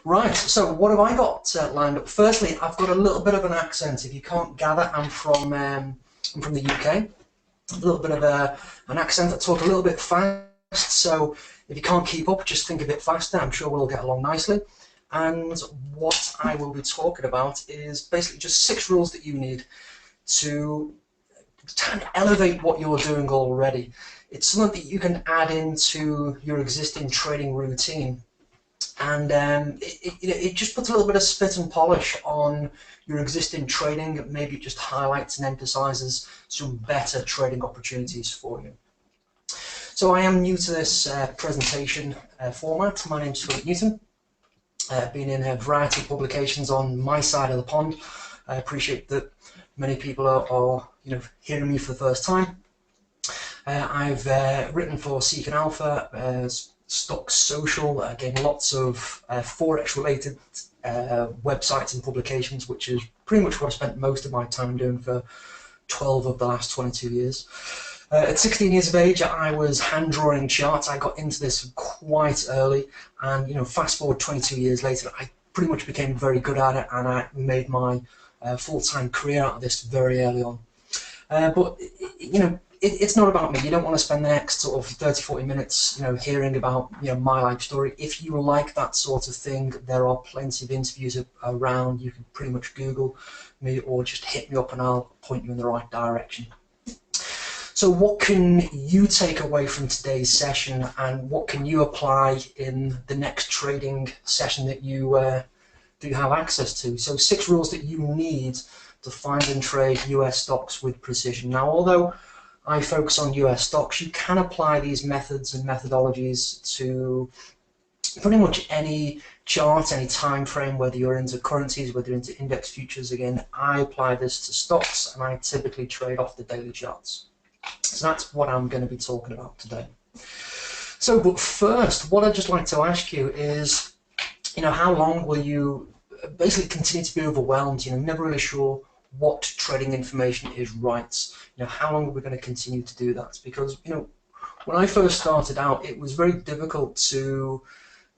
Right, so what have I got lined up? Firstly, I've got a little bit of an accent. If you can't gather, I'm from the UK. A little bit of an accent. I talk a little bit fast, so if you can't keep up, just think a bit faster. I'm sure we'll get along nicely. And what I will be talking about is basically just 6 rules that you need to kind of elevate what you're doing already. It's something that you can add into your existing trading routine, and it just puts a little bit of spit and polish on your existing trading. Maybe it just highlights and emphasizes some better trading opportunities for you. So I am new to this presentation format. My name's Philip Newton. I've been in a variety of publications on my side of the pond. I appreciate that many people are hearing me for the first time. I've written for Seek and Alpha, Stock Social, again lots of Forex related websites and publications, which is pretty much what I spent most of my time doing for 12 of the last 22 years. At 16 years of age, I was hand drawing charts. I got into this quite early, and fast forward 22 years later, I pretty much became very good at it, and I made my full-time career out of this very early on. But it's not about me. You don't want to spend the next sort of 30-40 minutes hearing about my life story. If you like that sort of thing, there are plenty of interviews around. You can pretty much Google me or just hit me up and I'll point you in the right direction. So what can you take away from today's session, and what can you apply in the next trading session that you have access to? So 6 rules that you need to find and trade US stocks with precision. Now, although I focus on US stocks, you can apply these methods and methodologies to pretty much any chart, any time frame, whether you're into currencies, whether you're into index futures. Again, I apply this to stocks, and I typically trade off the daily charts. So that's what I'm going to be talking about today. So, but first, what I'd just like to ask you is, how long will you basically continue to be overwhelmed, never really sure what trading information is right? How long are we going to continue to do that? Because, when I first started out, it was very difficult to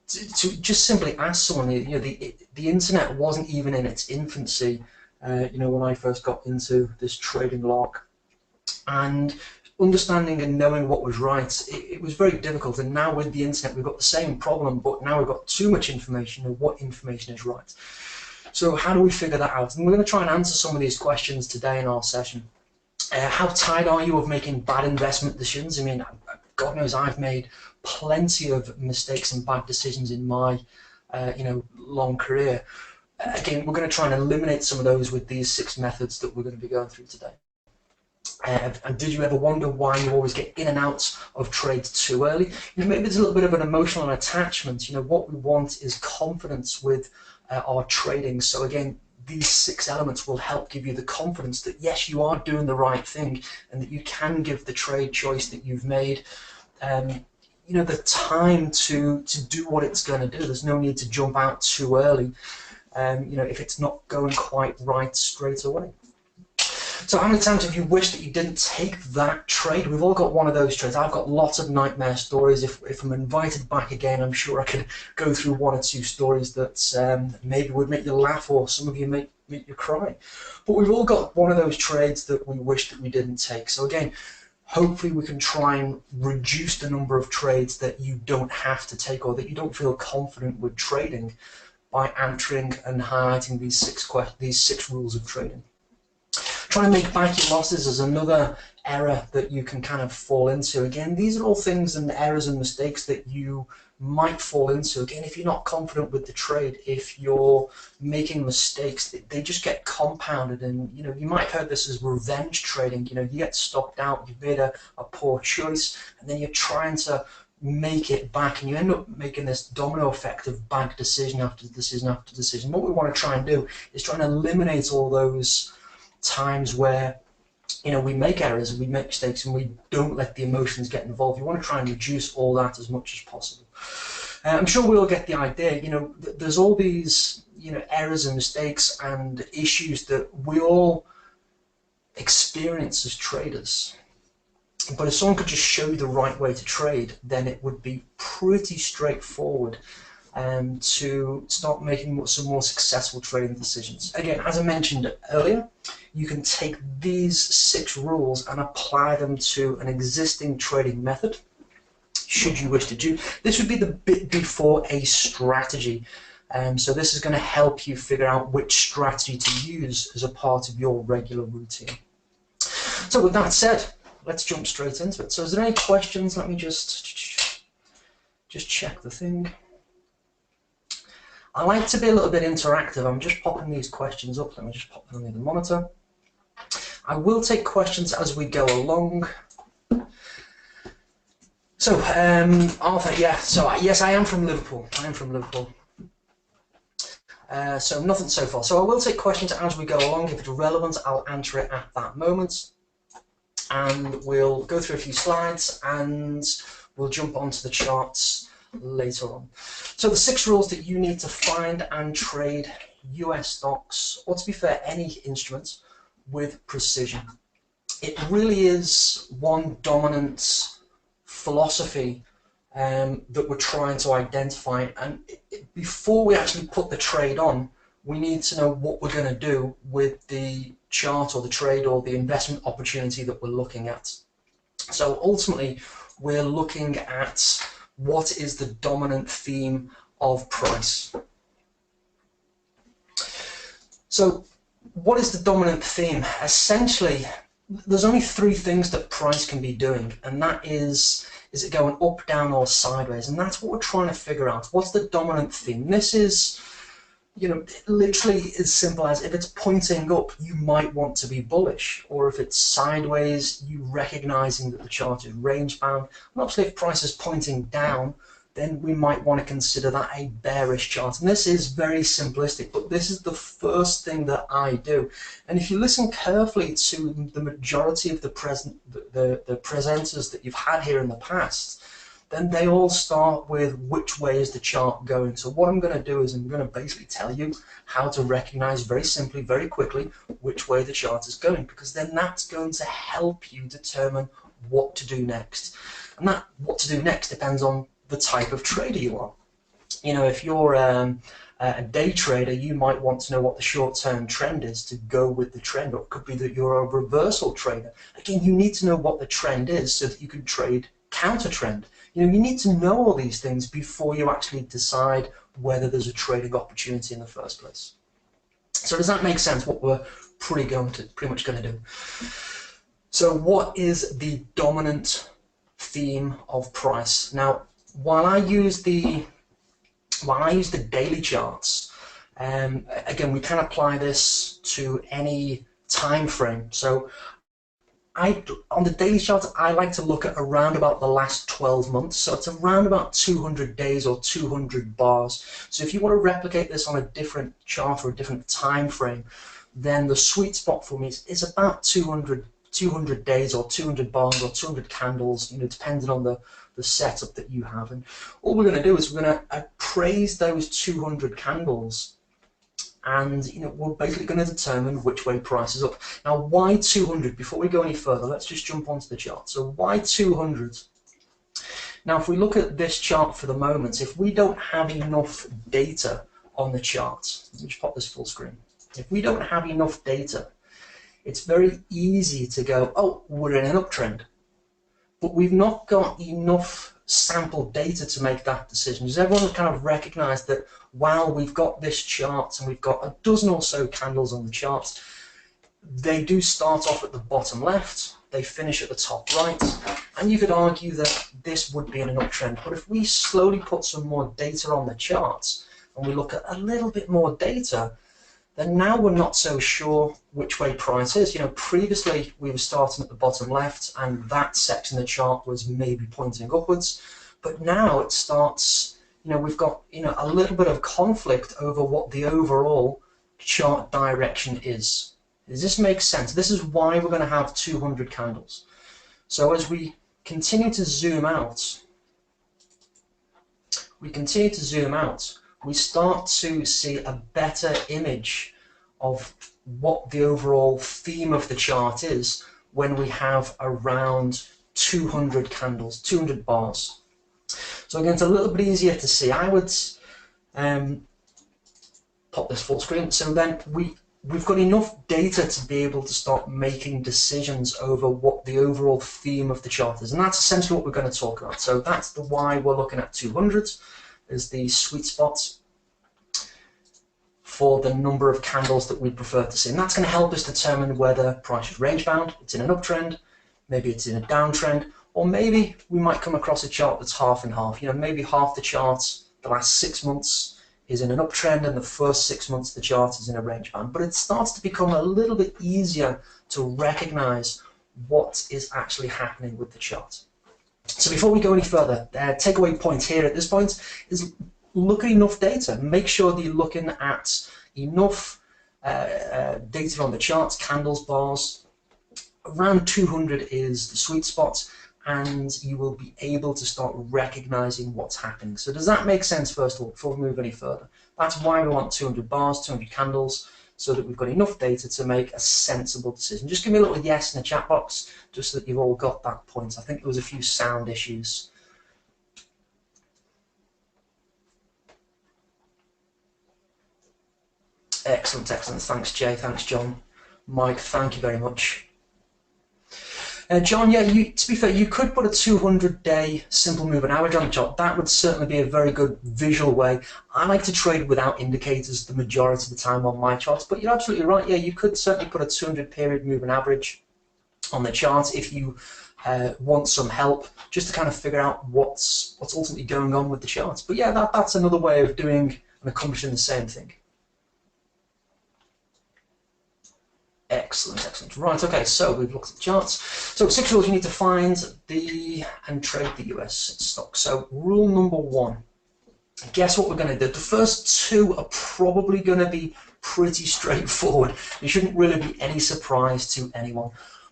just simply ask someone. The internet wasn't even in its infancy, when I first got into this trading lark. And understanding and knowing what was right, it was very difficult. And now with the internet, we've got the same problem, but now we've got too much information of what information is right. So how do we figure that out? And we're going to try and answer some of these questions today in our session. How tired are you of making bad investment decisions? I mean, God knows I've made plenty of mistakes and bad decisions in my long career. Again, we're going to try and eliminate some of those with these 6 methods that we're going to be going through today. And did you ever wonder why you always get in and out of trades too early? Maybe there's a little bit of an emotional attachment. What we want is confidence with our trading. So again, these 6 elements will help give you the confidence that yes, you are doing the right thing, and that you can give the trade choice that you've made the time to do what it's going to do. There's no need to jump out too early if it's not going quite right straight away. So how many times have you wished that you didn't take that trade? We've all got one of those trades. I've got lots of nightmare stories. If I'm invited back again, I'm sure I could go through 1 or 2 stories that maybe would make you laugh, or some of you make you cry. But we've all got one of those trades that we wish that we didn't take. So again, hopefully we can try and reduce the number of trades that you don't have to take, or that you don't feel confident with trading, by answering and highlighting these 6 rules of trading. Trying to make back your losses is another error that you can kind of fall into. Again, these are all things and errors and mistakes that you might fall into. Again, if you're not confident with the trade, if you're making mistakes, they just get compounded. And you might have heard this as revenge trading. You get stocked out, you've made a poor choice, and then you're trying to make it back, and you end up making this domino effect of bad decision after decision after decision. What we want to try and do is try and eliminate all those times where we make errors and we make mistakes and we don't let the emotions get involved. You want to try and reduce all that as much as possible. I'm sure we all get the idea. There's all these errors and mistakes and issues that we all experience as traders. But if someone could just show you the right way to trade, then it would be pretty straightforward. to start making some more successful trading decisions. Again, as I mentioned earlier, you can take these 6 rules and apply them to an existing trading method, should you wish to do. This would be the bit before a strategy. So this is going to help you figure out which strategy to use as a part of your regular routine. So with that said, let's jump straight into it. So is there any questions? Let me just check the thing. I like to be a little bit interactive. I'm just popping these questions up. Let me just pop them on the monitor. I will take questions as we go along. So, Arthur, yeah. So yes, I am from Liverpool. So nothing so far. So I will take questions as we go along. If it's relevant, I'll answer it at that moment. And we'll go through a few slides and we'll jump onto the charts later on. So the 6 rules that you need to find and trade US stocks, or to be fair, any instrument, with precision. It really is one dominant philosophy that we're trying to identify, and before we actually put the trade on, we need to know what we're going to do with the chart or the trade or the investment opportunity that we're looking at. So ultimately, we're looking at what is the dominant theme of price. So what is the dominant theme? Essentially, there's only 3 things that price can be doing, and that is it going up, down, or sideways? And that's what we're trying to figure out. What's the dominant theme? This is, you know, literally as simple as if it's pointing up, you might want to be bullish, or if it's sideways, you recognizing that the chart is range bound. And obviously, if price is pointing down, then we might want to consider that a bearish chart. And this is very simplistic, but this is the first thing that I do. And if you listen carefully to the majority of the presenters that you've had here in the past, then they all start with which way is the chart going. So what I'm going to do is I'm going to basically tell you how to recognize very simply, very quickly, which way the chart is going, because then that's going to help you determine what to do next. And that what to do next depends on the type of trader you are. You know, if you're a day trader, you might want to know what the short-term trend is to go with the trend, or it could be that you're a reversal trader. Again, you need to know what the trend is so that you can trade counter trend. You know, you need to know all these things before you actually decide whether there's a trading opportunity in the first place. So does that make sense, what we're pretty much going to do? So what is the dominant theme of price? Now, while I use the daily charts, again, we can apply this to any time frame. So on the daily charts, I like to look at around about the last 12 months. So it's around about 200 days or 200 bars. So if you want to replicate this on a different chart or a different time frame, then the sweet spot for me is about 200 days or 200 bars or 200 candles, you know, depending on the setup that you have. And all we're going to do is we're going to appraise those 200 candles, and you know, we're basically going to determine which way price is up. Now, why 200? Before we go any further, let's just jump onto the chart. So why 200? Now, if we look at this chart for the moment, if we don't have enough data on the chart, let me just pop this full screen. If we don't have enough data, it's very easy to go, oh, we're in an uptrend. But we've not got enough sample data to make that decision. Does everyone kind of recognize that while we've got this chart and we've got a dozen or so candles on the chart, they do start off at the bottom left, they finish at the top right, and you could argue that this would be in an uptrend. But if we slowly put some more data on the charts and we look at a little bit more data, then now we're not so sure which way price is. You know, previously we were starting at the bottom left and that section of the chart was maybe pointing upwards, but now it starts, you know, we've got, you know, a little bit of conflict over what the overall chart direction is. Does this make sense? This is why we're going to have 200 candles. So as we continue to zoom out, we start to see a better image of what the overall theme of the chart is when we have around 200 candles, 200 bars. So again, it's a little bit easier to see. I would Pop this full screen. So then we've got enough data to be able to start making decisions over what the overall theme of the chart is, and that's essentially what we're going to talk about. So that's the why we're looking at 200 as the sweet spot for the number of candles that we prefer to see, and that's going to help us determine whether price is range bound, it's in an uptrend, maybe it's in a downtrend, or maybe we might come across a chart that's half and half. Maybe half the chart the last 6 months is in an uptrend and the first 6 months of the chart is in a range band. But it starts to become a little bit easier to recognize what is actually happening with the chart. So before we go any further, takeaway point here at this point is look at enough data. Make sure that you're looking at enough data on the charts, candles, bars. Around 200 is the sweet spot, and you will be able to start recognizing what's happening. So does that make sense, first of all, before we move any further? That's why we want 200 bars, 200 candles, so that we've got enough data to make a sensible decision. Just give me a little yes in the chat box, just so that you've all got that point. I think there was a few sound issues. Excellent, excellent. Thanks, Jay. Thanks, John. Mike, thank you very much. John, yeah, to be fair, you could put a 200-day simple moving average on the chart. That would certainly be a very good visual way. I like to trade without indicators the majority of the time on my charts, but you're absolutely right. Yeah, you could certainly put a 200-period moving average on the chart if you want some help, just to kind of figure out what's ultimately going on with the charts. But yeah, that's another way of doing and accomplishing the same thing. Excellent, excellent. Right, okay, so we've looked at the charts. So 6 rules you need to find and trade the US stock. So rule number 1, guess what we're going to do? The first 2 are probably going to be pretty straightforward. There shouldn't really be any surprise to anyone.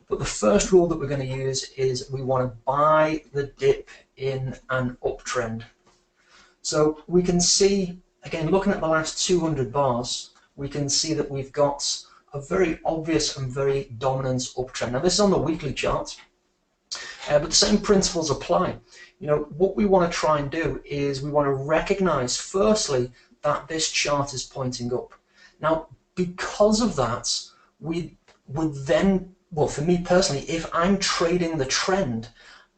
But the first rule that we're going to use is we want to buy the dip in an uptrend. So we can see, again, looking at the last 200 bars, we can see that we've got a very obvious and very dominant uptrend. Now this is on the weekly chart, but the same principles apply. What we want to try and do is we want to recognize firstly that this chart is pointing up. Now because of that, we would then, well, for me personally, if I'm trading the trend,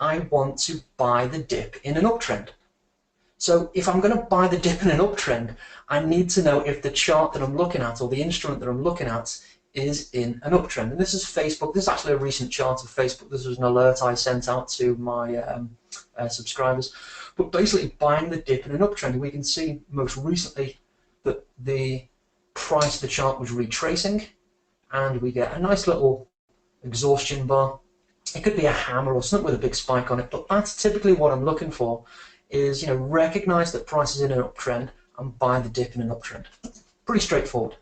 I want to buy the dip in an uptrend. So if I'm going to buy the dip in an uptrend, I need to know if the chart that I'm looking at or the instrument that I'm looking at is in an uptrend. And this is Facebook. This is actually a recent chart of Facebook. This was an alert I sent out to my subscribers. But basically buying the dip in an uptrend, we can see most recently that the price of the chart was retracing, and we get a nice little exhaustion bar. It could be a hammer or something with a big spike on it, but that's typically what I'm looking for. Is recognize that price is in an uptrend and buy the dip in an uptrend. Pretty straightforward.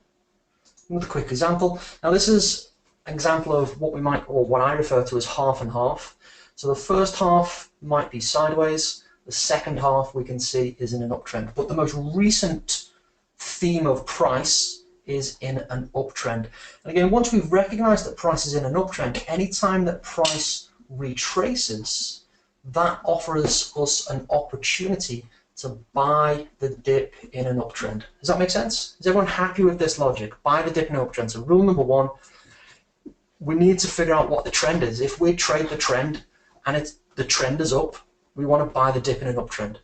Another quick example. Now this is an example of what we might, or what I refer to as half and half. So the first half might be sideways. The second half we can see is in an uptrend. But the most recent theme of price is in an uptrend. And again, once we've recognized that price is in an uptrend, anytime that price retraces, that offers us an opportunity to buy the dip in an uptrend. Does that make sense? Is everyone happy with this logic? Buy the dip in an uptrend. So rule number 1, we need to figure out what the trend is. If we trade the trend and the trend is up, we want to buy the dip in an uptrend.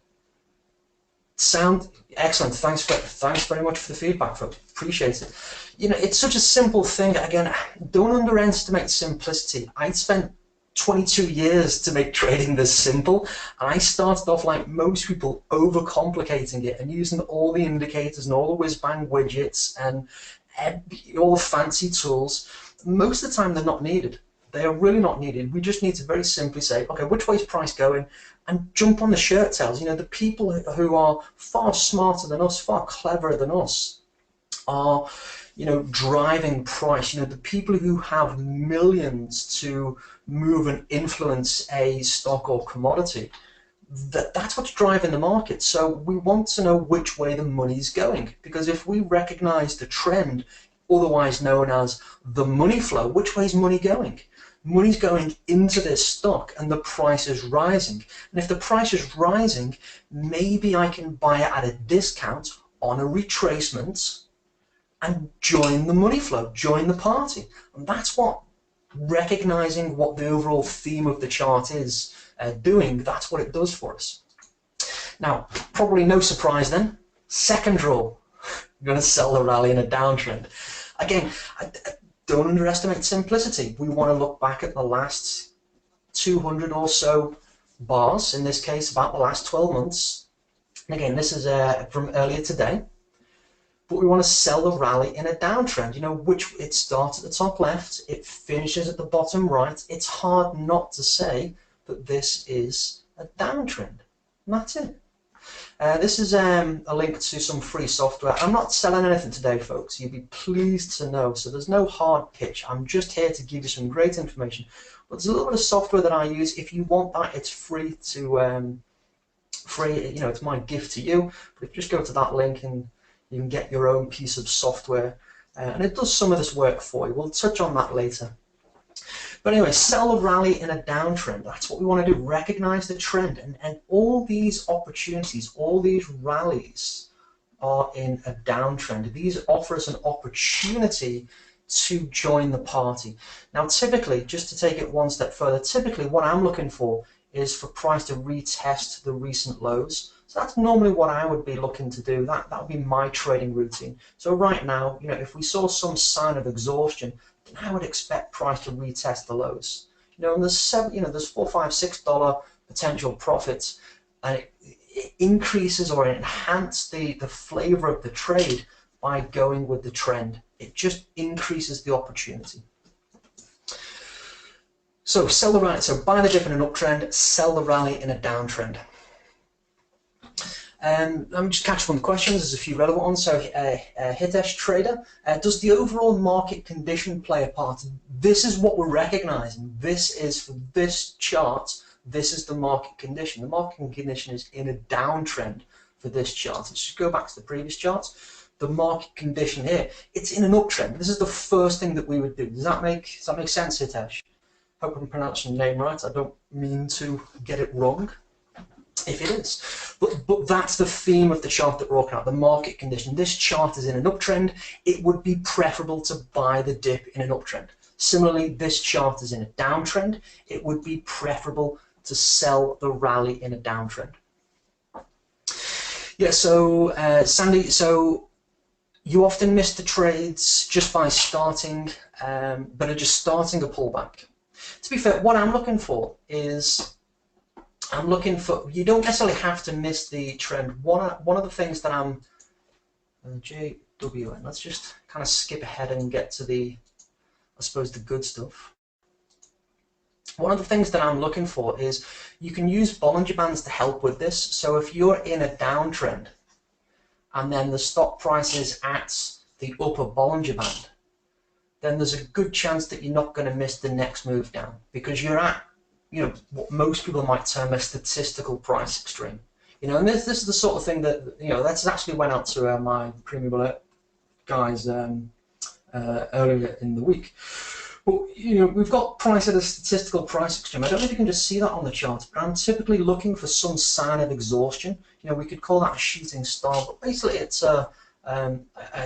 Sound excellent. Thanks very much for the feedback, folks. Appreciate it. It's such a simple thing. Again, don't underestimate simplicity. I spent 22 years to make trading this simple. I started off like most people, overcomplicating it and using all the indicators and all the whiz-bang widgets and all the fancy tools. Most of the time they're not needed. They are really not needed. We just need to very simply say, okay, which way is price going, and jump on the shirt tails. The people who are far smarter than us, far cleverer than us, are driving price. The people who have millions to move and influence a stock or commodity, that's what's driving the market. So we want to know which way the money's going, because if we recognize the trend, otherwise known as the money flow, which way is money going? Money's going into this stock and the price is rising. And if the price is rising, maybe I can buy it at a discount, on a retracement and join the money flow, join the party. And that's what recognizing what the overall theme of the chart is doing, that's what it does for us. Now, probably no surprise then, second rule, you're going to sell the rally in a downtrend. Again, don't underestimate simplicity. We want to look back at the last 200 or so bars, in this case about the last 12 months. And again, this is from earlier today. But we want to sell the rally in a downtrend, you know, which it starts at the top left, it finishes at the bottom right. It's hard not to say that this is a downtrend. And that's it. This is a link to some free software. I'm not selling anything today, folks. You'd be pleased to know. So there's no hard pitch. I'm just here to give you some great information. But there's a little bit of software that I use. If you want that, it's free to you know, it's my gift to you. But if you just go to that link and you can get your own piece of software, and it does some of this work for you. We'll touch on that later. But anyway, sell a rally in a downtrend. That's what we want to do. Recognize the trend. And all these opportunities, all these rallies are in a downtrend. These offer us an opportunity to join the party. Now, typically, just to take it one step further, typically what I'm looking for is for price to retest the recent lows. So that's normally what I would be looking to do. That would be my trading routine. So right now, you know, if we saw some sign of exhaustion, then I would expect price to retest the lows. You know, and there's there's $4, $5, $6 potential profits, and it increases or enhances the flavor of the trade by going with the trend. It just increases the opportunity. So sell the rally. So buy the dip in an uptrend, sell the rally in a downtrend. I'm just catching on the questions. There's a few relevant ones. So Hitesh Trader, does the overall market condition play a part? This is what we're recognizing. This is for this chart. This is the market condition. The market condition is in a downtrend for this chart. Let's just go back to the previous chart. The market condition here, it's in an uptrend. This is the first thing that we would do. Does that make sense, Hitesh? Hope I'm pronouncing your name right. I don't mean to get it wrong, if it is. But that's the theme of the chart that we're looking at, the market condition. This chart is in an uptrend. It would be preferable to buy the dip in an uptrend. Similarly, this chart is in a downtrend. It would be preferable to sell the rally in a downtrend. Yeah, so Sandy, so you often miss the trades just by starting, but are just starting a pullback. To be fair, what I'm looking for is, you don't necessarily have to miss the trend. One of the things that I'm, JWN, let's just kind of skip ahead and get to the, I suppose, the good stuff. One of the things that I'm looking for is you can use Bollinger Bands to help with this. So if you're in a downtrend and then the stock price is at the upper Bollinger Band, then there's a good chance that you're not going to miss the next move down because you're at, you know, what most people might term a statistical price extreme. You know, and this is the sort of thing that, you know, that's actually went out to my premium alert guys earlier in the week. Well, you know, we've got price at a statistical price extreme. I don't know if you can just see that on the chart, but I'm typically looking for some sign of exhaustion. You know, we could call that a shooting star, but basically it's a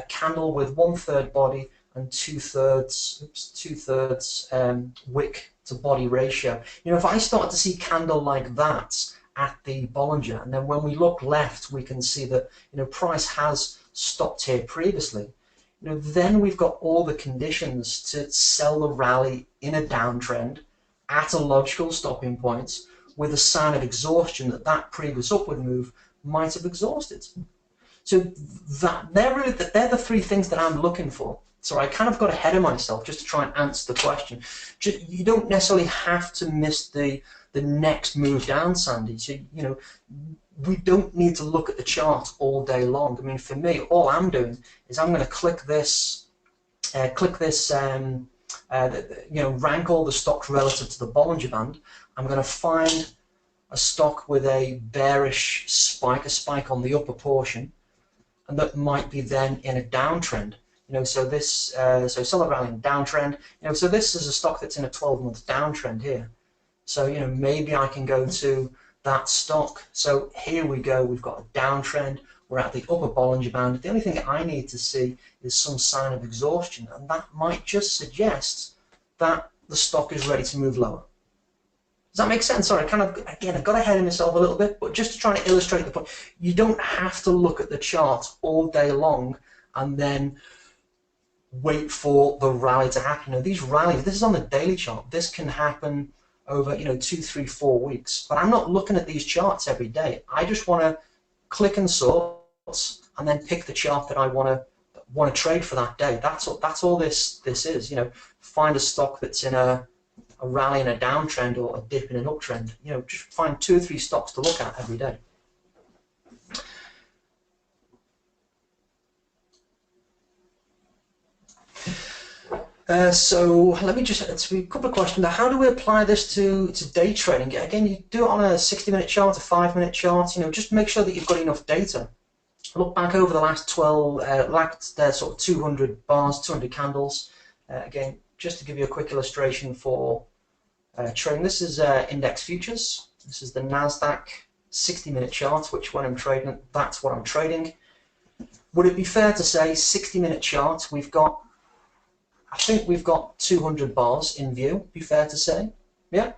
candle with 1/3 body and 2/3 wick to body ratio. You know, if I start to see candle like that at the Bollinger, and then when we look left, we can see that, you know, price has stopped here previously. You know, then we've got all the conditions to sell the rally in a downtrend at a logical stopping point with a sign of exhaustion that previous upward move might have exhausted. So they're the three things that I'm looking for. So I kind of got ahead of myself just to try and answer the question. You don't necessarily have to miss the next move down, Sandy. So, you know, we don't need to look at the chart all day long. I mean, for me, all I'm doing is I'm going to click this, you know, rank all the stocks relative to the Bollinger Band. I'm going to find a stock with a bearish spike, a spike on the upper portion, and that might be then in a downtrend. You know, so this, so sell the rally in downtrend. You know, so this is a stock that's in a 12-month downtrend here. So, you know, maybe I can go to that stock. So here we go. We've got a downtrend. we're at the upper Bollinger Band. The only thing I need to see is some sign of exhaustion, and that might just suggest that the stock is ready to move lower. Does that make sense? Sorry, again, I got ahead of myself a little bit, but just to try to illustrate the point, you don't have to look at the chart all day long and then wait for the rally to happen. You know, these rallies, this is on the daily chart. This can happen over, 2, 3, 4 weeks. But I'm not looking at these charts every day. I just want to click and sort and then pick the chart that I want to trade for that day. That's all this is. Find a stock that's in a rally in a downtrend or a dip in an uptrend. Just find 2 or 3 stocks to look at every day. So let me it's a couple of questions. How do we apply this to day trading? Again, you do it on a 60-minute chart, a 5-minute chart. Just make sure that you've got enough data. Look back over the last 200 bars, 200 candles. Again, just to give you a quick illustration for trading. This is index futures. This is the NASDAQ 60-minute chart, which when I'm trading, that's what I'm trading. Would it be fair to say 60-minute chart, I think we've got 200 bars in view, be fair to say. Yeah.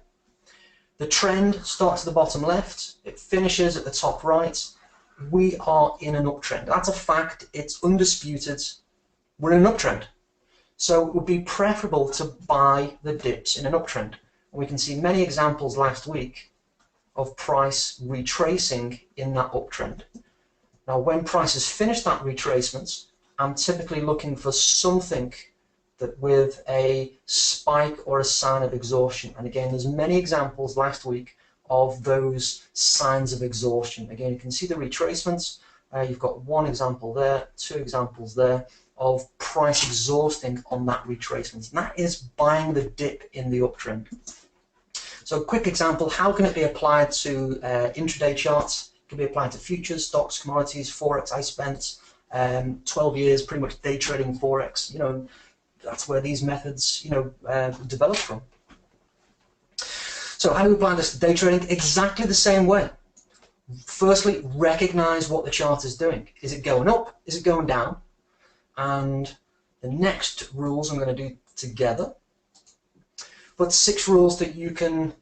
The trend starts at the bottom left, it finishes at the top right. We are in an uptrend. That's a fact, it's undisputed. We're in an uptrend. So it would be preferable to buy the dips in an uptrend. And we can see many examples last week of price retracing in that uptrend. Now, when prices finish that retracement, I'm typically looking for something that with a spike or a sign of exhaustion. And again, there's many examples last week of those signs of exhaustion. Again, you can see the retracements. You've got 1 example there, 2 examples there of price exhausting on that retracement. And that is buying the dip in the uptrend. So a quick example, how can it be applied to intraday charts? It can be applied to futures, stocks, commodities, Forex. I spent 12 years pretty much day trading Forex. That's where these methods, develop from. So how do we apply this to day trading? Exactly the same way. Firstly, recognize what the chart is doing. Is it going up? Is it going down? And the next rules I'm going to do together. But 6 rules that you can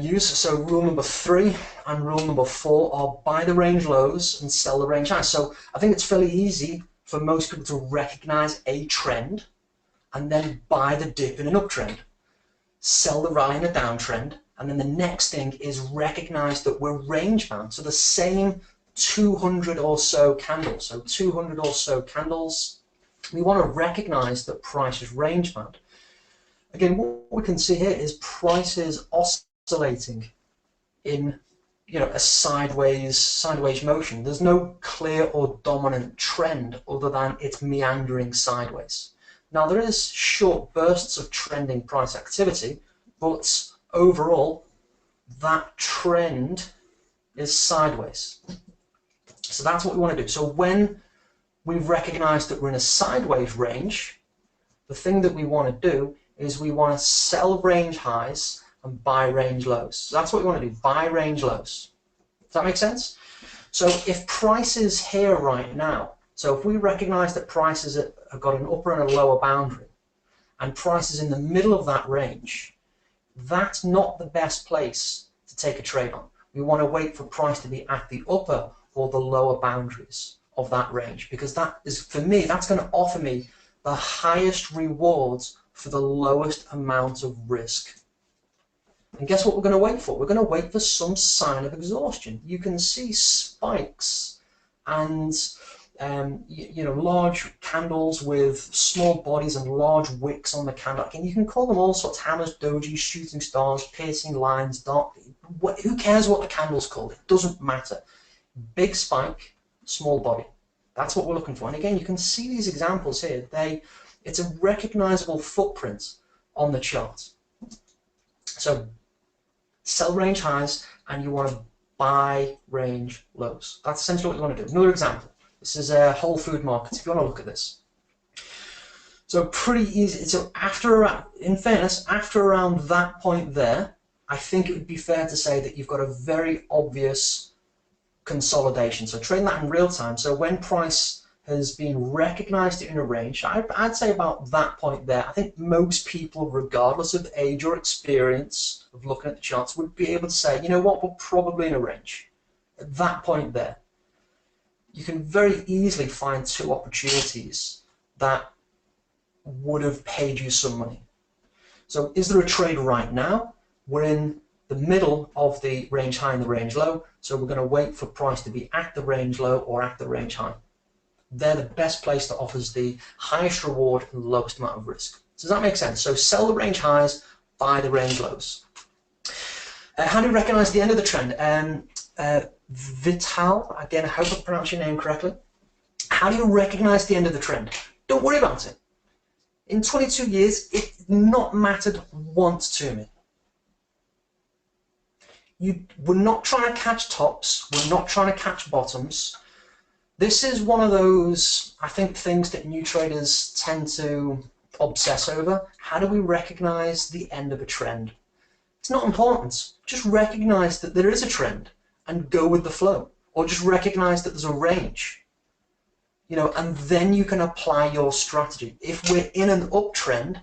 use. So rule number 3 and rule number 4 are buy the range lows and sell the range highs. So I think it's fairly easy for most people to recognize a trend and then buy the dip in an uptrend, sell the rally in a downtrend, and then the next thing is recognize that we're range bound. So the same 200 or so candles, we want to recognize that price is range bound. Again, what we can see here is prices oscillating in a sideways motion. There's no clear or dominant trend other than it's meandering sideways. Now there is short bursts of trending price activity, but overall that trend is sideways. So that's what we want to do. So when we've recognized that we're in a sideways range, the thing that we want to do is we want to sell range highs and buy range lows. So that's what we want to do, buy range lows. Does that make sense? So if price is here right now, so if we recognize that prices have got an upper and a lower boundary, and price is in the middle of that range, that's not the best place to take a trade on. We want to wait for price to be at the upper or the lower boundaries of that range, because that is, for me, that's going to offer me the highest rewards for the lowest amount of risk. And guess what we're going to wait for? We're going to wait for some sign of exhaustion. You can see spikes and large candles with small bodies and large wicks on the candle. And you can call them all sorts: hammers, dojis, shooting stars, piercing lines, dark. Who cares what the candle's called? It doesn't matter. Big spike, small body. That's what we're looking for. And again, you can see these examples here. It's a recognizable footprint on the chart. So sell range highs and you want to buy range lows. That's essentially what you want to do. Another example. This is a Whole Food Market, if you want to look at this. So pretty easy. So in fairness, after around that point there, I think it would be fair to say that you've got a very obvious consolidation. So trading that in real time. So when price has been recognized in a range, I'd say about that point there, I think most people, regardless of age or experience of looking at the charts, would be able to say, you know what, we're probably in a range. At that point there, you can very easily find two opportunities that would have paid you some money. So is there a trade right now? We're in the middle of the range high and the range low, so we're going to wait for price to be at the range low or at the range high. They're the best place that offers the highest reward and the lowest amount of risk. Does that make sense? So sell the range highs, buy the range lows. How do you recognize the end of the trend? Vital, again, I hope I pronounced your name correctly. How do you recognize the end of the trend? Don't worry about it. In 22 years, it's not mattered once to me. We're not trying to catch tops. We're not trying to catch bottoms. This is one of those, I think, things that new traders tend to obsess over. How do we recognize the end of a trend? It's not important. Just recognize that there is a trend and go with the flow. Or just recognize that there's a range. You know, and then you can apply your strategy. If we're in an uptrend,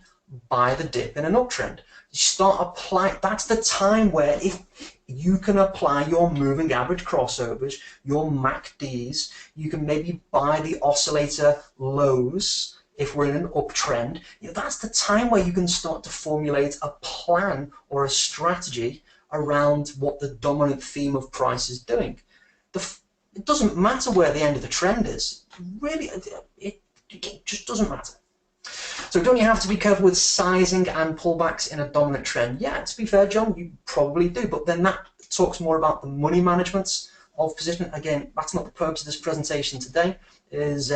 buy the dip in an uptrend. You start applying, that's the time where if you can apply your moving average crossovers, your MACDs, you can maybe buy the oscillator lows if we're in an uptrend. You know, that's the time where you can start to formulate a plan or a strategy around what the dominant theme of price is doing. It doesn't matter where the end of the trend is. Really, it just doesn't matter. So don't you have to be careful with sizing and pullbacks in a dominant trend? Yeah, to be fair, John, you probably do, but then that talks more about the money management of position. Again, that's not the purpose of this presentation today, is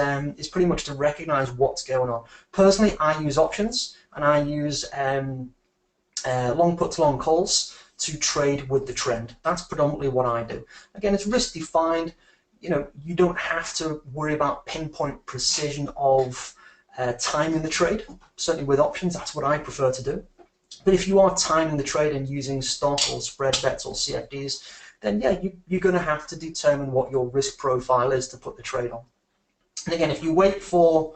pretty much to recognize what's going on. Personally, I use options, and I use long puts, long calls to trade with the trend. That's predominantly what I do. Again, it's risk defined. You know, you don't have to worry about pinpoint precision of timing the trade. Certainly with options, that's what I prefer to do. But if you are timing the trade and using stock or spread bets or CFDs, then yeah, you're going to have to determine what your risk profile is to put the trade on. And again, if you wait for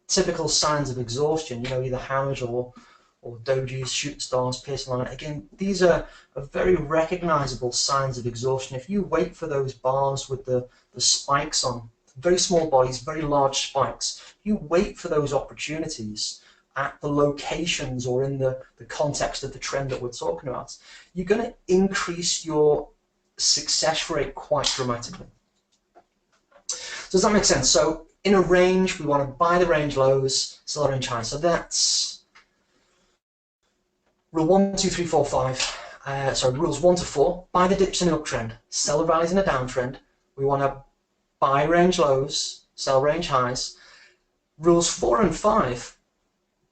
typical signs of exhaustion, you know, either hammers or dojis, shooting stars, piercing line, again, these are very recognizable signs of exhaustion. If you wait for those bars with the spikes on, very small bodies, very large spikes, you wait for those opportunities at the locations or in the context of the trend that we're talking about, you're going to increase your success rate quite dramatically. So does that make sense? So in a range, we want to buy the range lows, sell the range highs. So that's rule 1, 2, 3, 4, 5. Rules 1 to 4. Buy the dips in an uptrend, sell the rallies in a downtrend. We want to buy range lows, sell range highs. Rules 4 and 5.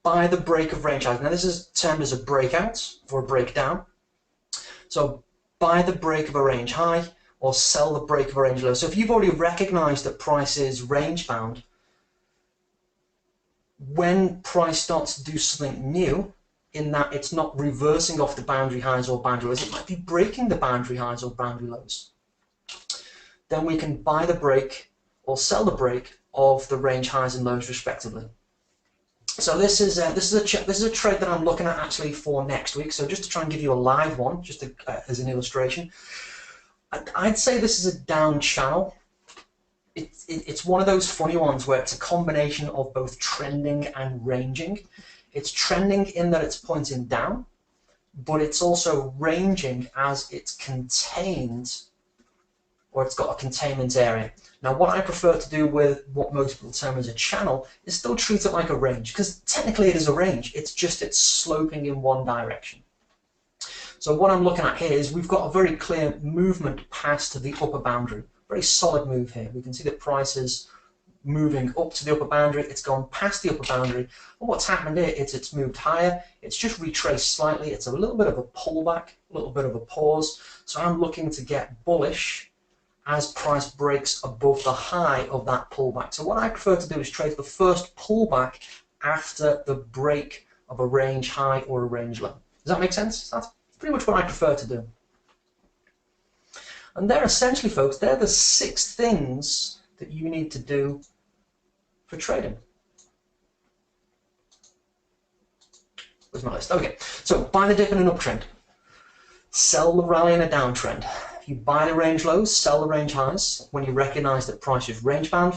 Buy the break of range highs. Now this is termed as a breakout or a breakdown. So buy the break of a range high or sell the break of a range low. So if you've already recognized that price is range bound, when price starts to do something new, in that it's not reversing off the boundary highs or boundary lows, it might be breaking the boundary highs or boundary lows, then we can buy the break or sell the break of the range highs and lows respectively. So this is a trade that I'm looking at actually for next week. So just to try and give you a live one, just to, as an illustration, I'd say this is a down channel. It's one of those funny ones where it's a combination of both trending and ranging. It's trending in that it's pointing down, but it's also ranging as it's contained, or it's got a containment area. Now, what I prefer to do with what most people term as a channel is still treat it like a range, because technically it is a range. It's just it's sloping in one direction. So what I'm looking at here is we've got a very clear movement past the upper boundary. Very solid move here. We can see that price is moving up to the upper boundary. It's gone past the upper boundary. And what's happened here is it's moved higher. It's just retraced slightly. It's a little bit of a pullback, a little bit of a pause. So I'm looking to get bullish as price breaks above the high of that pullback. So what I prefer to do is trade the first pullback after the break of a range high or a range low. Does that make sense? That's pretty much what I prefer to do. And they're essentially, folks, they're the 6 things that you need to do for trading. Where's my list? Okay, so buy the dip in an uptrend. Sell the rally in a downtrend. You buy the range lows, sell the range highs when you recognize that price is range bound.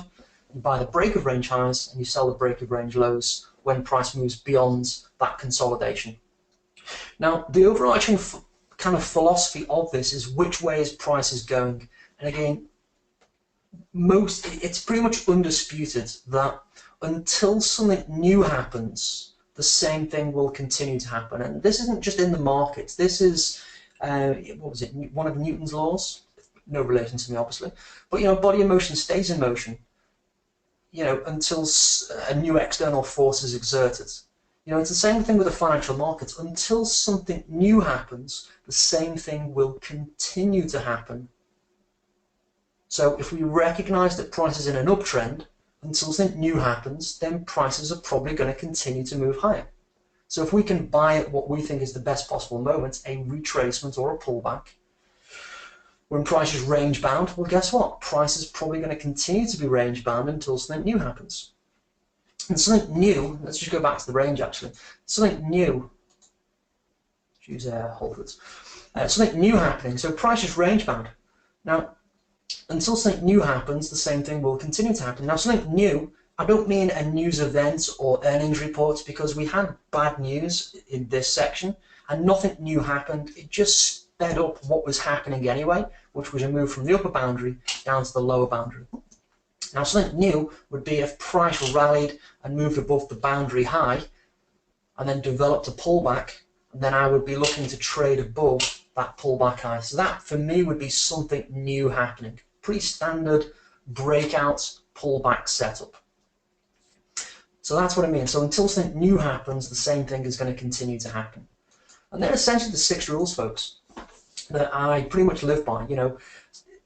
You buy the break of range highs and you sell the break of range lows when price moves beyond that consolidation. Now, the overarching kind of philosophy of this is which way is price going. And again, it's pretty much undisputed that until something new happens, the same thing will continue to happen. And this isn't just in the markets. This is, what was it, one of Newton's laws? No relation to me, obviously. But, body in motion stays in motion, until a new external force is exerted. It's the same thing with the financial markets. Until something new happens, the same thing will continue to happen. So if we recognize that price is in an uptrend, until something new happens, then prices are probably going to continue to move higher. So if we can buy at what we think is the best possible moment, a retracement or a pullback, when price is range bound, well, guess what? Price is probably going to continue to be range bound until something new happens. And something new, let's just go back to the range actually. Something new, use Whole Foods. Something new happening, so price is range bound. Now, until something new happens, the same thing will continue to happen. Now, something new, I don't mean a news event or earnings reports, because we had bad news in this section and nothing new happened. It just sped up what was happening anyway, which was a move from the upper boundary down to the lower boundary. Now, something new would be if price rallied and moved above the boundary high and then developed a pullback, and then I would be looking to trade above that pullback high. So that, for me, would be something new happening. Pretty standard breakout pullback setup. So that's what I mean. So until something new happens, the same thing is going to continue to happen. And they're essentially the 6 rules, folks, that I pretty much live by.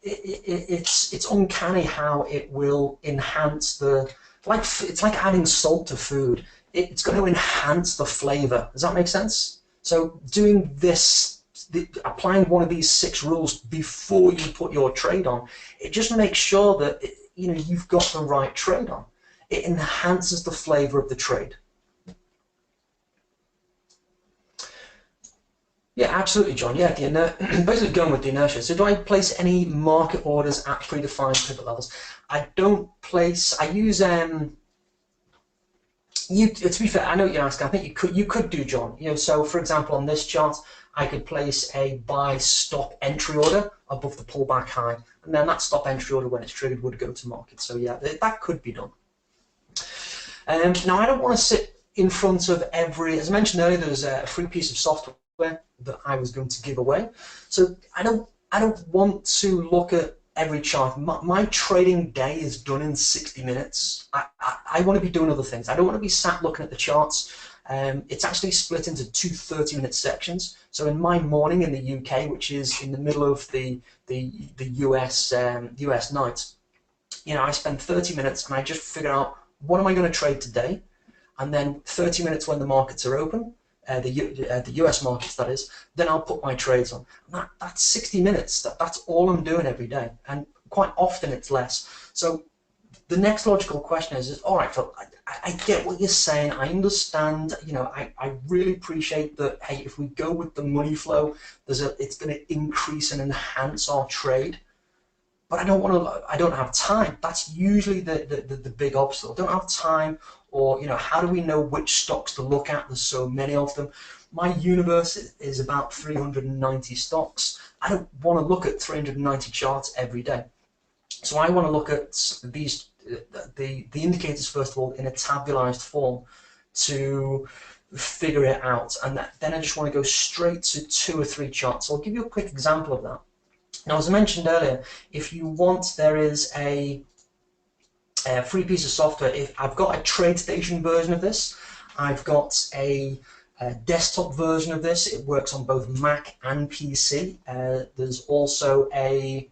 It's uncanny how it will enhance it's like adding salt to food. It's going to enhance the flavor. Does that make sense? So doing this, applying one of these 6 rules before you put your trade on, it just makes sure that you've got the right trade on. It enhances the flavor of the trade. Yeah, absolutely, John. Yeah, basically going with the inertia. So do I place any market orders at predefined pivot levels? I don't place. I use to be fair, I know what you're asking. I think you could do, John. So for example, on this chart, I could place a buy stop entry order above the pullback high, and then that stop entry order, when it's triggered, would go to market. So yeah, that could be done. Now I don't want to sit in front of every. As I mentioned earlier, there's a free piece of software that I was going to give away. So I don't want to look at every chart. My trading day is done in 60 minutes. I want to be doing other things. I don't want to be sat looking at the charts. It's actually split into 2 30-minute sections. So in my morning in the UK, which is in the middle of the US night, I spend 30 minutes and I just figure out what am I going to trade today, and then 30 minutes when the markets are open, the US markets that is, then I'll put my trades on. And that's 60 minutes. That's all I'm doing every day, and quite often it's less. So the next logical question is all right, Phil, I get what you're saying. I understand. I really appreciate that. Hey, if we go with the money flow, it's going to increase and enhance our trade. But I don't have time. That's usually the big obstacle. I don't have time, or how do we know which stocks to look at? There's so many of them. My universe is about 390 stocks. I don't want to look at 390 charts every day. So I want to look at these the indicators first of all in a tabularized form to figure it out, and then I just want to go straight to 2 or 3 charts. So I'll give you a quick example of that. Now, as I mentioned earlier, if you want, there is a free piece of software. If I've got a TradeStation version of this, I've got a desktop version of this. It works on both Mac and PC. There's also a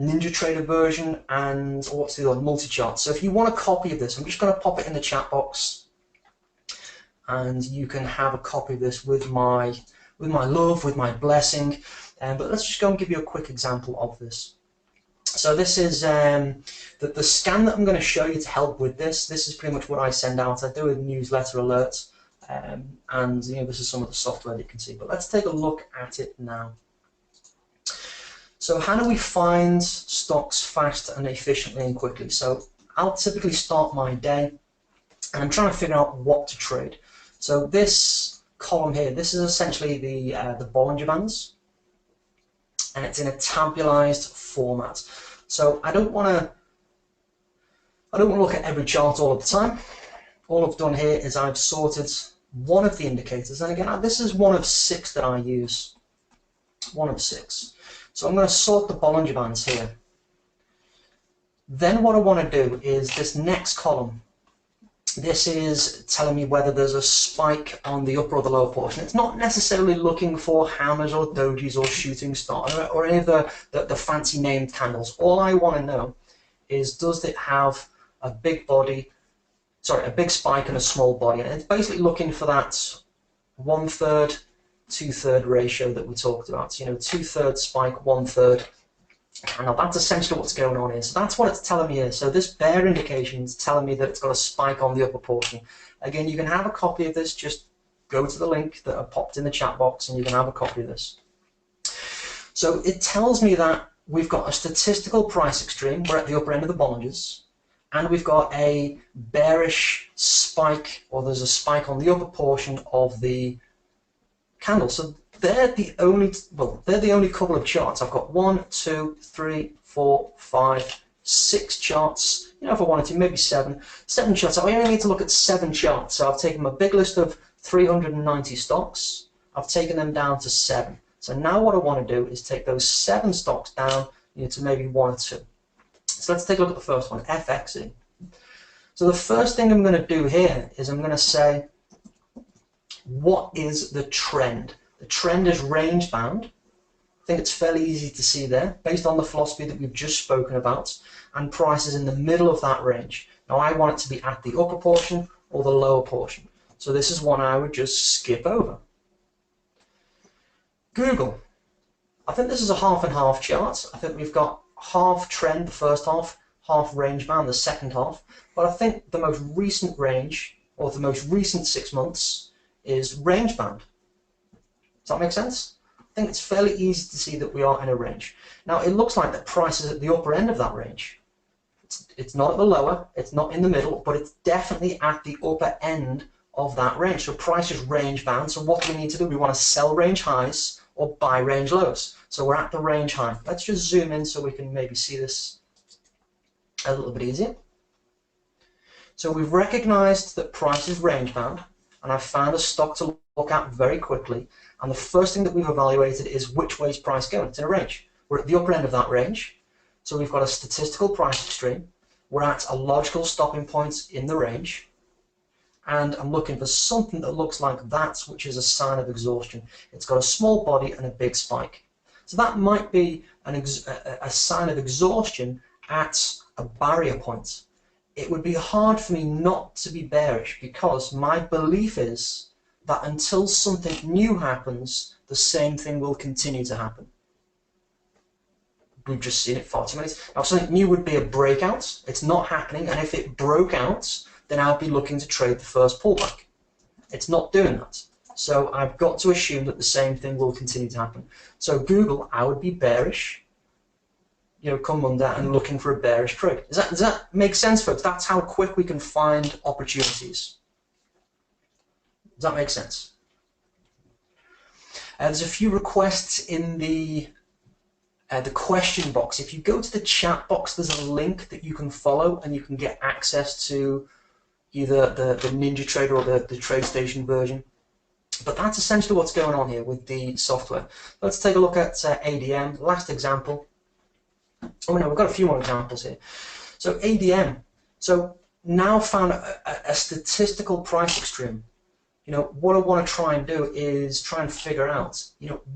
NinjaTrader version, and what's the other, multi-chart. So if you want a copy of this, I'm just going to pop it in the chat box, and you can have a copy of this with my love, with my blessing. But let's just go and give you a quick example of this. So this is the scan that I'm going to show you to help with this. This is pretty much what I send out. I do a newsletter alert, and this is some of the software that you can see. But let's take a look at it now. So how do we find stocks fast and efficiently and quickly? So I'll typically start my day, and I'm trying to figure out what to trade. So this column here, this is essentially the Bollinger Bands, and it's in a tabularized format. So I don't want to look at every chart all of the time. All I've done here is I've sorted one of the indicators, and again, this is one of 6 that I use. One of 6. So I'm going to sort the Bollinger Bands here. Then what I want to do is this next column. This is telling me whether there's a spike on the upper or the lower portion. It's not necessarily looking for hammers or dojis or shooting stars or any of the fancy named candles. All I want to know is, does it have a big body, sorry, a big spike and a small body? And it's basically looking for that 1/3, 2/3 ratio that we talked about. 2/3 spike, 1/3 candle. That's essentially what's going on here. So that's what it's telling me here. So this bear indication is telling me that it's got a spike on the upper portion. Again, you can have a copy of this. Just go to the link that I popped in the chat box and you can have a copy of this. So it tells me that we've got a statistical price extreme. We're at the upper end of the Bollingers. And we've got a bearish spike, or there's a spike on the upper portion of the candle. So they're the only couple of charts. I've got 1, 2, 3, 4, 5, 6 charts. If I wanted to, maybe 7 charts. I only need to look at 7 charts. So I've taken my big list of 390 stocks. I've taken them down to 7. So now what I want to do is take those 7 stocks down to maybe 1 or 2. So let's take a look at the first one, FXE. So the first thing I'm going to do here is I'm going to say, what is the trend? The trend is range bound. I think it's fairly easy to see there, based on the philosophy that we've just spoken about, and price is in the middle of that range. Now I want it to be at the upper portion or the lower portion. So this is one I would just skip over. Google. I think this is a half and half chart. I think we've got half trend the first half, half range bound the second half. But I think the most recent range, or the most recent 6 months, is range bound. Does that make sense? I think it's fairly easy to see that we are in a range. Now it looks like that price is at the upper end of that range. It's not at the lower, it's not in the middle, but it's definitely at the upper end of that range. So price is range bound. So what do we need to do? We want to sell range highs or buy range lows. So we're at the range high. Let's just zoom in so we can maybe see this a little bit easier. So we've recognized that price is range bound, and I've found a stock to look at very quickly. And the first thing that we've evaluated is which way is price going. It's in a range. We're at the upper end of that range. So we've got a statistical price extreme. We're at a logical stopping point in the range. And I'm looking for something that looks like that, which is a sign of exhaustion. It's got a small body and a big spike. So that might be a sign of exhaustion at a barrier point. It would be hard for me not to be bearish, because my belief is that until something new happens, the same thing will continue to happen. We've just seen it far too many times. Now something new would be a breakout. It's not happening, and if it broke out, then I'd be looking to trade the first pullback. It's not doing that. So I've got to assume that the same thing will continue to happen. So Google, I would be bearish, come Monday and looking for a bearish trade. Does that make sense, folks? That's how quick we can find opportunities. Does that make sense? There's a few requests in the question box. If you go to the chat box, there's a link that you can follow, and you can get access to either the NinjaTrader or the TradeStation version. But that's essentially what's going on here with the software. Let's take a look at ADM, last example. Oh no, we've got a few more examples here. So ADM, so now found a statistical price extreme. What I want to try and do is try and figure out,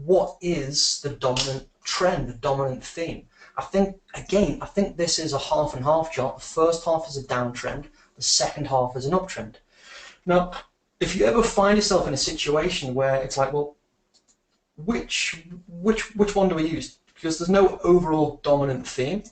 what is the dominant trend, the dominant theme. I think this is a half and half chart. The first half is a downtrend, the second half is an uptrend. Now, if you ever find yourself in a situation where it's like, well, which one do we use? Because there's no overall dominant theme.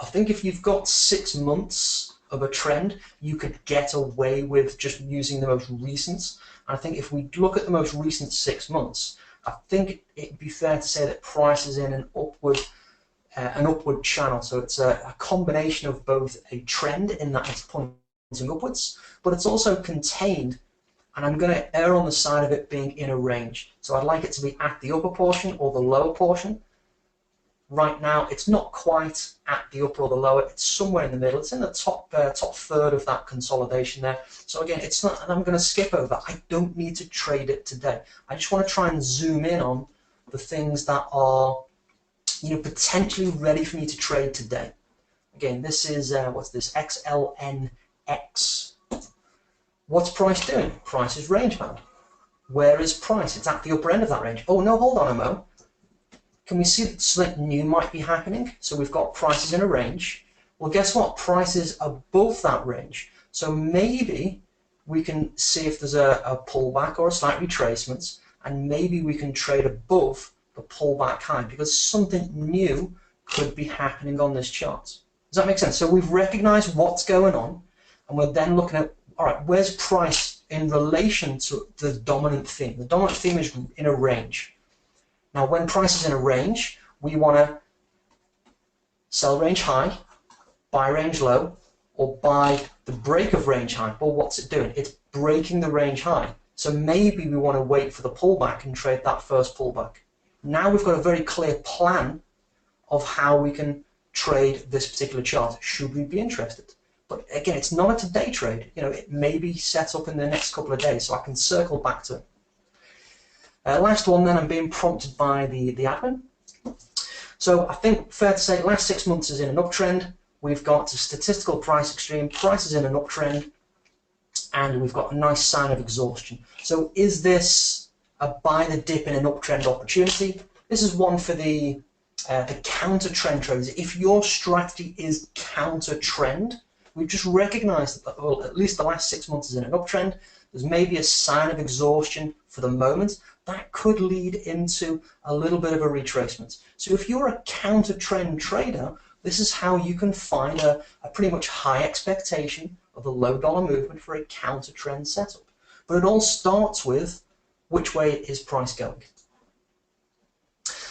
I think if you've got 6 months of a trend, you could get away with just using the most recent. And I think if we look at the most recent 6 months, I think it'd be fair to say that price is in an upward channel. So it's a combination of both a trend in that it's pointing upwards, but it's also contained, and I'm going to err on the side of it being in a range. So I'd like it to be at the upper portion or the lower portion. Right now, it's not quite at the upper or the lower. It's somewhere in the middle. It's in the top third of that consolidation there. So again, it's not, and I'm going to skip over. I don't need to trade it today. I just want to try and zoom in on the things that are, potentially ready for me to trade today. Again, this is what's this? XLNX. What's price doing? Price is range bound. Where is price? It's at the upper end of that range. Oh no, hold on a moment. Can we see that something new might be happening? So we've got prices in a range. Well, guess what? Price is above that range. So maybe we can see if there's a pullback or a slight retracement, and maybe we can trade above the pullback high because something new could be happening on this chart. Does that make sense? So we've recognized what's going on, and we're then looking at, all right, where's price in relation to the dominant theme? The dominant theme is in a range. Now, when price is in a range, we want to sell range high, buy range low, or buy the break of range high. Well, what's it doing? It's breaking the range high. So maybe we want to wait for the pullback and trade that first pullback. Now we've got a very clear plan of how we can trade this particular chart, should we be interested. But again, it's not a today trade. It may be set up in the next couple of days, so I can circle back to it. Last one then, I'm being prompted by the admin. So I think fair to say last 6 months is in an uptrend. We've got a statistical price extreme, price is in an uptrend, and we've got a nice sign of exhaustion. So is this a buy the dip in an uptrend opportunity? This is one for the counter trend traders. If your strategy is counter trend, we've just recognized that, well, at least the last 6 months is in an uptrend. There's maybe a sign of exhaustion for the moment. That could lead into a little bit of a retracement. So if you're a counter trend trader, this is how you can find a pretty much high expectation of a low dollar movement for a counter trend setup. But it all starts with which way is price going.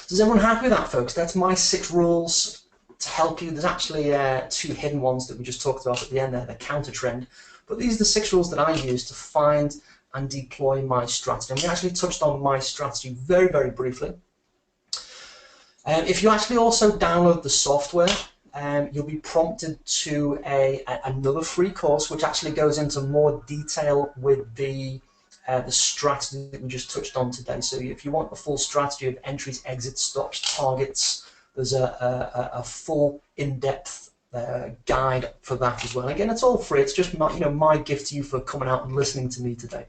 Is everyone happy with that, folks? That's my 6 rules to help you. There's actually 2 hidden ones that we just talked about at the end there, the counter trend. But these are the 6 rules that I use to find and deploy my strategy. And we actually touched on my strategy very, very briefly. If you actually also download the software, you'll be prompted to another free course which actually goes into more detail with the strategy that we just touched on today. So if you want the full strategy of entries, exits, stops, targets, there's a full in-depth guide for that as well. Again, it's all free. It's just my gift to you for coming out and listening to me today.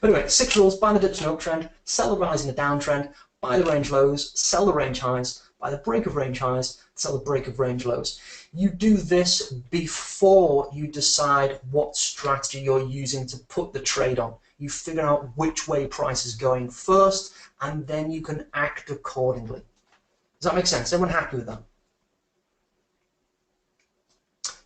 But anyway, 6 rules: buy the dips in an uptrend, sell the rise in a downtrend, buy the range lows, sell the range highs, buy the break of range highs, sell the break of range lows. You do this before you decide what strategy you're using to put the trade on. You figure out which way price is going first, and then you can act accordingly. Does that make sense? Everyone happy with that?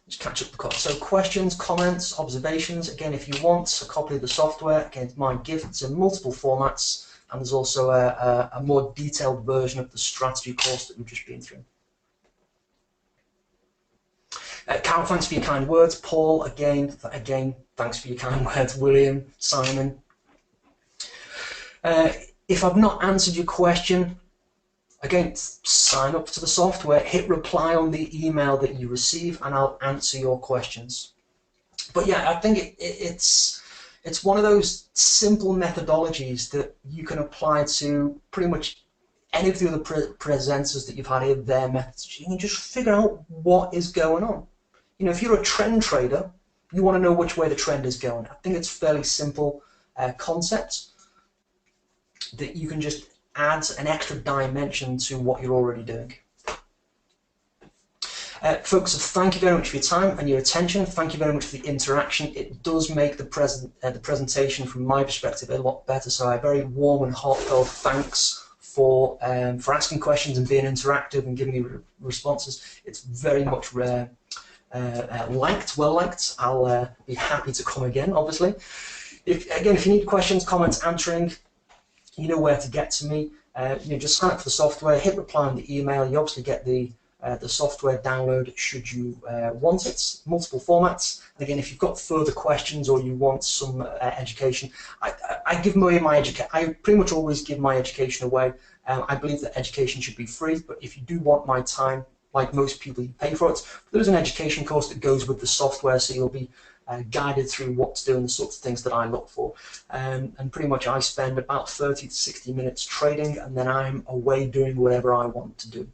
Just catch up the call. So questions, comments, observations. Again, if you want a copy of the software, again, it's my gift. It's in multiple formats, and there's also a more detailed version of the strategy course that we've just been through. Carol, thanks for your kind words. Paul, again, thanks for your kind words. William, Simon. If I've not answered your question, again, sign up to the software, hit reply on the email that you receive, and I'll answer your questions. But yeah, I think it's one of those simple methodologies that you can apply to pretty much any of the other presenters that you've had here, their methods. You can just figure out what is going on. If you're a trend trader, you want to know which way the trend is going. I think it's a fairly simple concept that you can just add an extra dimension to what you're already doing. Folks, thank you very much for your time and your attention. Thank you very much for the interaction. It does make the presentation, from my perspective, a lot better. So a very warm and heartfelt thanks for asking questions and being interactive and giving me responses. It's very much well liked. I'll be happy to come again, obviously. If you need questions, comments, answering, you know where to get to me. Just sign up for the software, hit reply on the email. You obviously get the software download should you want it, multiple formats. And again, if you've got further questions or you want some education, I give away my education. I pretty much always give my education away. I believe that education should be free, but if you do want my time, like most people, you pay for it. There's an education course that goes with the software, so you'll be guided through what to do and the sorts of things that I look for. And pretty much I spend about 30 to 60 minutes trading, and then I'm away doing whatever I want to do.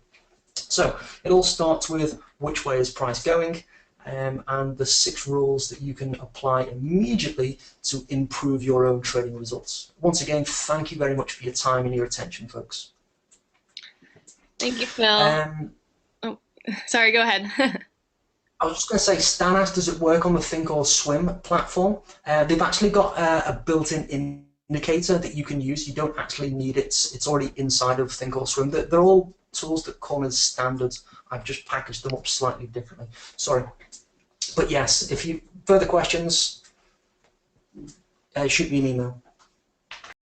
So it all starts with which way is price going, and the 6 rules that you can apply immediately to improve your own trading results. Once again, thank you very much for your time and your attention, folks. Thank you, Phil. Oh, sorry, go ahead. I was just going to say, Stan asked, does it work on the Thinkorswim platform? They've actually got a built-in indicator that you can use. You don't actually need it. It's already inside of Thinkorswim. They're all tools that come as standard. I've just packaged them up slightly differently. Sorry. But yes, if you further questions, shoot me an email.